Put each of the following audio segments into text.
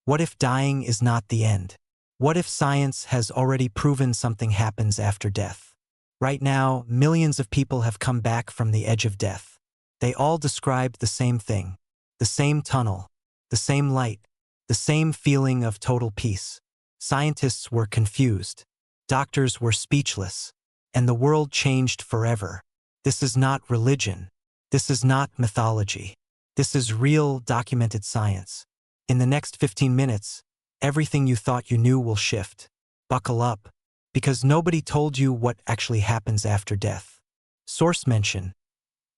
What if dying is not the end? What if science has already proven something happens after death? Right now, millions of people have come back from the edge of death. They all described the same thing, the same tunnel, the same light, the same feeling of total peace. Scientists were confused. Doctors were speechless. And the world changed forever. This is not religion. This is not mythology. This is real, documented science. In the next 15 minutes, everything you thought you knew will shift. Buckle up, because nobody told you what actually happens after death. Source mention: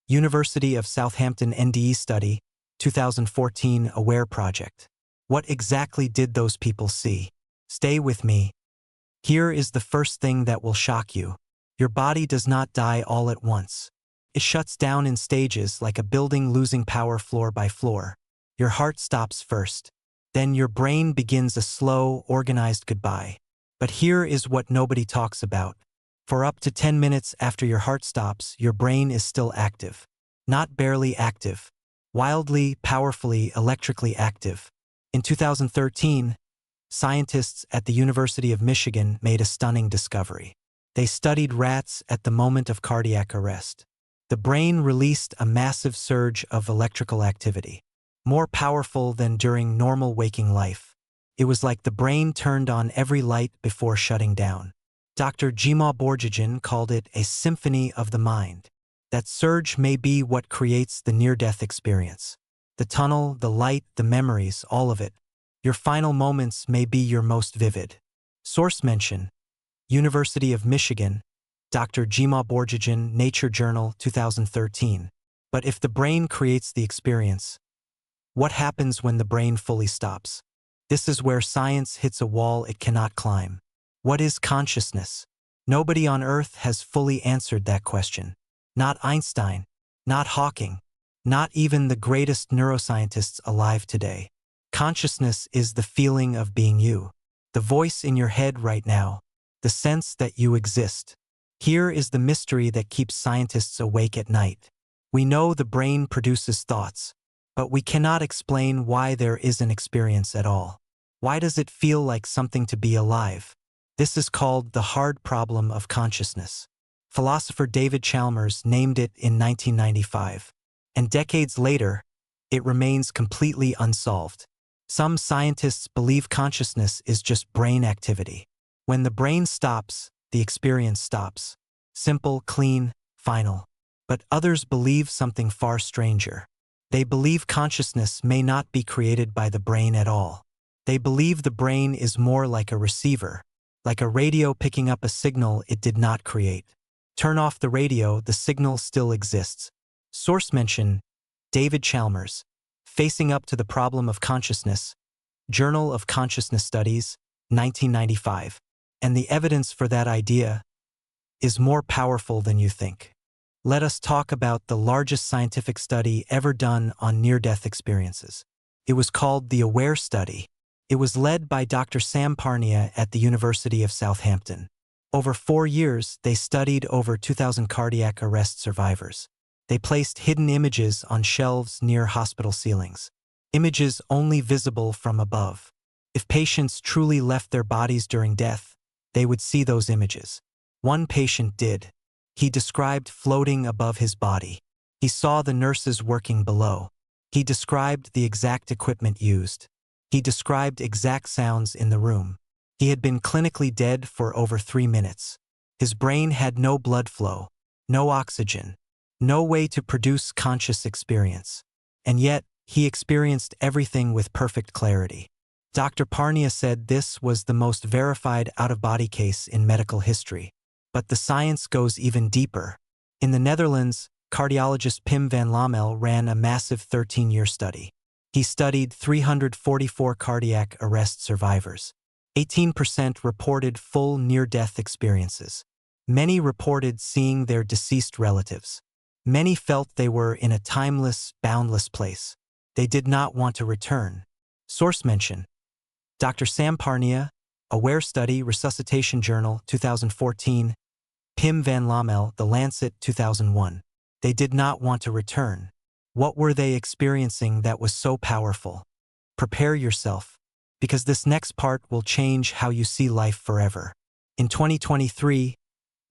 University of Southampton NDE study, 2014 AWARE project. What exactly did those people see? Stay with me. Here is the first thing that will shock you. Your body does not die all at once. It shuts down in stages like a building losing power floor by floor. Your heart stops first. Then your brain begins a slow, organized goodbye. But here is what nobody talks about. For up to 10 minutes after your heart stops, your brain is still active. Not barely active. Wildly, powerfully, electrically active. In 2013, scientists at the University of Michigan made a stunning discovery. They studied rats at the moment of cardiac arrest. The brain released a massive surge of electrical activity, more powerful than during normal waking life. It was like the brain turned on every light before shutting down. Dr. Jima Borjajan called it a symphony of the mind. That surge may be what creates the near-death experience. The tunnel, the light, the memories, all of it. Your final moments may be your most vivid. Source mention: University of Michigan, Dr. Jima Borjajan, Nature Journal, 2013. But if the brain creates the experience, what happens when the brain fully stops? This is where science hits a wall it cannot climb. What is consciousness? Nobody on Earth has fully answered that question. Not Einstein, not Hawking, not even the greatest neuroscientists alive today. Consciousness is the feeling of being you, the voice in your head right now, the sense that you exist. Here is the mystery that keeps scientists awake at night. We know the brain produces thoughts, but we cannot explain why there is an experience at all. Why does it feel like something to be alive? This is called the hard problem of consciousness. Philosopher David Chalmers named it in 1995, and decades later, it remains completely unsolved. Some scientists believe consciousness is just brain activity. When the brain stops, the experience stops. Simple, clean, final. But others believe something far stranger. They believe consciousness may not be created by the brain at all. They believe the brain is more like a receiver, like a radio picking up a signal it did not create. Turn off the radio, the signal still exists. Source mention: David Chalmers, Facing Up to the Problem of Consciousness, Journal of Consciousness Studies, 1995. And the evidence for that idea is more powerful than you think. Let us talk about the largest scientific study ever done on near-death experiences. It was called the AWARE study. It was led by Dr. Sam Parnia at the University of Southampton. Over 4 years, they studied over 2,000 cardiac arrest survivors. They placed hidden images on shelves near hospital ceilings, images only visible from above. If patients truly left their bodies during death, they would see those images. One patient did. He described floating above his body. He saw the nurses working below. He described the exact equipment used. He described exact sounds in the room. He had been clinically dead for over 3 minutes. His brain had no blood flow, no oxygen, no way to produce conscious experience. And yet, he experienced everything with perfect clarity. Dr. Parnia said this was the most verified out-of-body case in medical history. But the science goes even deeper. In the Netherlands, cardiologist Pim van Lommel ran a massive 13-year study. He studied 344 cardiac arrest survivors. 18% reported full near-death experiences. Many reported seeing their deceased relatives. Many felt they were in a timeless, boundless place. They did not want to return. Source mention: Dr. Sam Parnia, AWARE Study, Resuscitation Journal, 2014. Pim van Lommel, The Lancet, 2001. They did not want to return. What were they experiencing that was so powerful? Prepare yourself. because this next part will change how you see life forever. In 2023,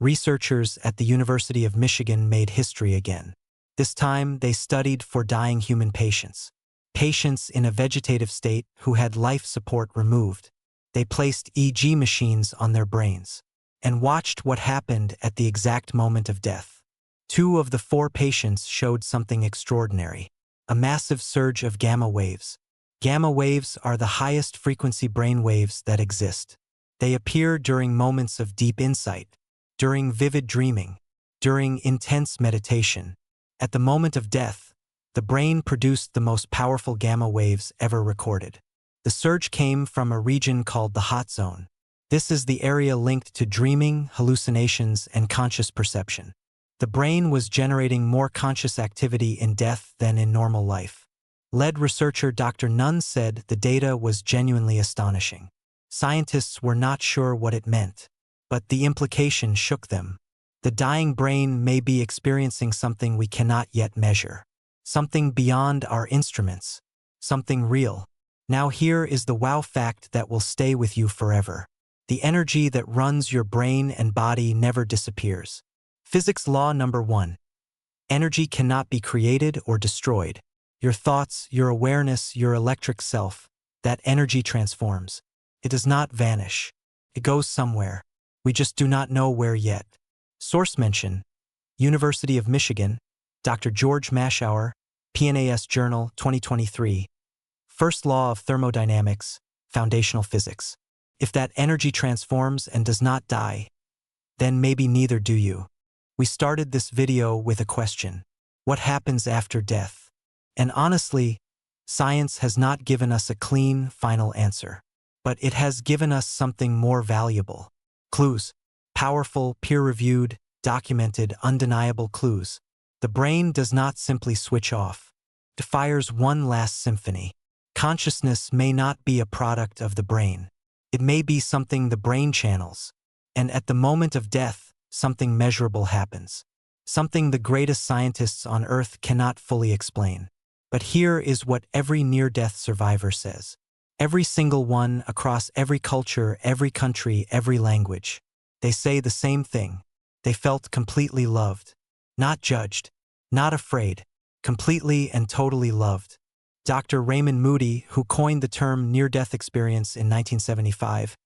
researchers at the University of Michigan made history again. This time, they studied for dying human patients. Patients in a vegetative state who had life support removed. They placed EEG machines on their brains and watched what happened at the exact moment of death. 2 of the 4 patients showed something extraordinary: a massive surge of gamma waves. Gamma waves are the highest frequency brain waves that exist. They appear during moments of deep insight, during vivid dreaming, during intense meditation. At the moment of death, the brain produced the most powerful gamma waves ever recorded. The surge came from a region called the hot zone. This is the area linked to dreaming, hallucinations, and conscious perception. The brain was generating more conscious activity in death than in normal life. Lead researcher Dr. Nunn said the data was genuinely astonishing. Scientists were not sure what it meant, but the implication shook them. The dying brain may be experiencing something we cannot yet measure. Something beyond our instruments. Something real. Now here is the wow fact that will stay with you forever. The energy that runs your brain and body never disappears. Physics law number 1. Energy cannot be created or destroyed. Your thoughts, your awareness, your electric self, that energy transforms. It does not vanish. It goes somewhere. We just do not know where yet. Source mention: University of Michigan, Dr. George Maschauer, PNAS Journal, 2023. First Law of Thermodynamics, Foundational Physics. If that energy transforms and does not die, then maybe neither do you. We started this video with a question: what happens after death? And honestly, science has not given us a clean, final answer. But it has given us something more valuable. Clues. Powerful, peer-reviewed, documented, undeniable clues. The brain does not simply switch off. It fires one last symphony. Consciousness may not be a product of the brain. It may be something the brain channels. And at the moment of death, something measurable happens. Something the greatest scientists on Earth cannot fully explain. But here is what every near-death survivor says. Every single one, across every culture, every country, every language. They say the same thing. They felt completely loved. Not judged. Not afraid. Completely and totally loved. Dr. Raymond Moody, who coined the term near-death experience in 1975,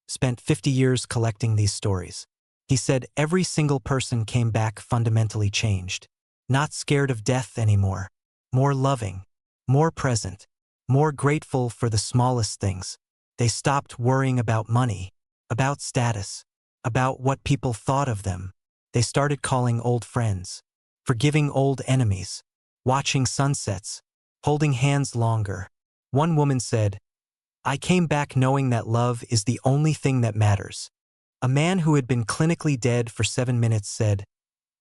spent 50 years collecting these stories. He said every single person came back fundamentally changed. Not scared of death anymore. More loving. More present. More grateful for the smallest things. They stopped worrying about money, about status, about what people thought of them. They started calling old friends, forgiving old enemies, watching sunsets, holding hands longer. One woman said, "I came back knowing that love is the only thing that matters." A man who had been clinically dead for 7 minutes said,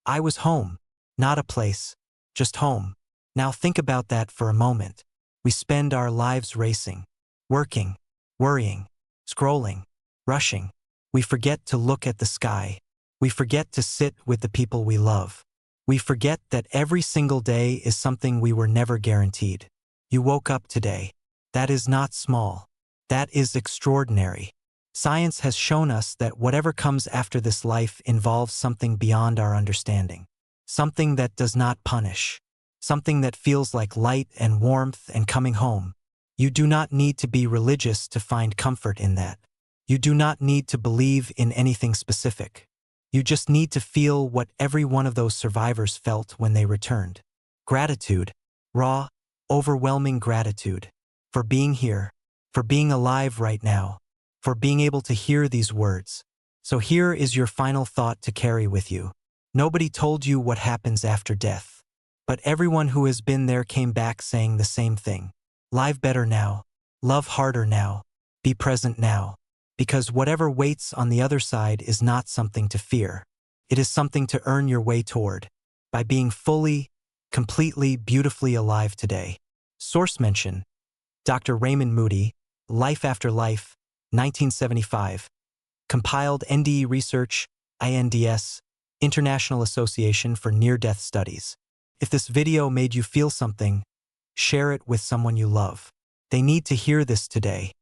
"I was home, not a place, just home." Now think about that for a moment. We spend our lives racing, working, worrying, scrolling, rushing. We forget to look at the sky. We forget to sit with the people we love. We forget that every single day is something we were never guaranteed. You woke up today. That is not small. That is extraordinary. Science has shown us that whatever comes after this life involves something beyond our understanding. Something that does not punish. Something that feels like light and warmth and coming home. You do not need to be religious to find comfort in that. You do not need to believe in anything specific. You just need to feel what every one of those survivors felt when they returned. Gratitude. Raw, overwhelming gratitude. For being here. For being alive right now. For being able to hear these words. So here is your final thought to carry with you. Nobody told you what happens after death. But everyone who has been there came back saying the same thing. Live better now. Love harder now. Be present now. Because whatever waits on the other side is not something to fear. It is something to earn your way toward. By being fully, completely, beautifully alive today. Source mention: Dr. Raymond Moody, Life After Life, 1975. Compiled NDE Research, INDS, International Association for Near-Death Studies. If this video made you feel something, share it with someone you love. They need to hear this today.